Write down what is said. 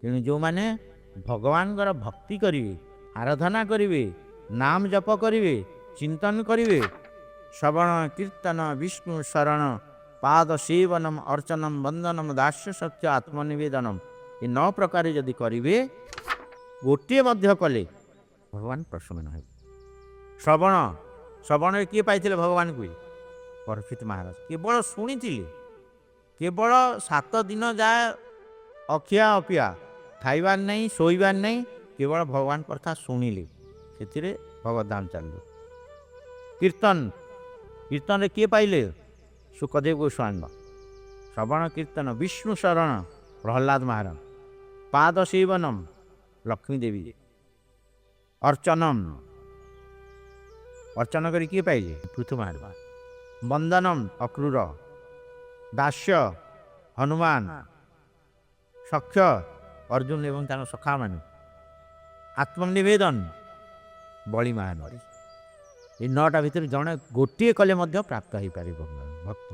ତେଣୁ ଯେଉଁମାନେ ଭଗବାନଙ୍କର ଭକ୍ତି କରିବେ, ଆରାଧନା କରିବେ, ନାମ ଜପ କରିବେ, ଚିନ୍ତନ କରିବେ, ଶ୍ରବଣ କୀର୍ତ୍ତନ ବିଷ୍ଣୁ ଶରଣ ପାଦ ସେବନମ ଅର୍ଚ୍ଚନମ ବନ୍ଦନମ ଦାସ୍ୟ ସତ୍ୟ ଆତ୍ମନିବେଦନମ, ଏ 9 ପ୍ରକାର ଯଦି କରିବେ, ଗୋଟିଏ ମଧ୍ୟ କଲେ ଭଗବାନ ପ୍ରସନ୍ନ ହେବେ। ଶ୍ରବଣରେ କିଏ ପାଇଥିଲେ ଭଗବାନଙ୍କୁ? ପରୀକ୍ଷିତ ମହାରାଜ କେବଳ ଶୁଣିଥିଲେ। କେବଳ 7 ଦିନ ଯାଏ ଅଖିଆ ଅପିଆ, ଖାଇବାର ନାହିଁ, ଶୋଇବାର ନାହିଁ, କେବଳ ଭଗବାନ କଥା ଶୁଣିଲେ, ସେଥିରେ ଭଗବଦ୍ଧାମ ଚାଲିଲେ। କୀର୍ତ୍ତନରେ କିଏ ପାଇଲେ? ସୁଖଦେବ ଗୋସ୍ୱାମୀ। ଶ୍ରବଣ କୀର୍ତ୍ତନ ବିଷ୍ଣୁ ଶରଣ ପ୍ରହ୍ଲାଦ ମହାରାଜ। ପାଦ ସେବନମ ଲକ୍ଷ୍ମୀ ଦେବୀ। ଅର୍ଚ୍ଚନ କରି କିଏ ପାଇଲେ? ପୃଥୁ ମହାରାଜ। ବନ୍ଦନମ ଅକ୍ରୂର। ଦାସ୍ୟ ହନୁମାନ। ସଖ୍ୟ ଅର୍ଜୁନ ଏବଂ ତାଙ୍କ ସଖାମାନେ। ଆତ୍ମନିବେଦନ ବଳି ମହାରାଜ। ଏ 9ଟା ଭିତରେ ଜଣେ ଗୋଟିଏ କଲେ ମଧ୍ୟ ପ୍ରାପ୍ତ ହେଇପାରିବ ଭକ୍ତ।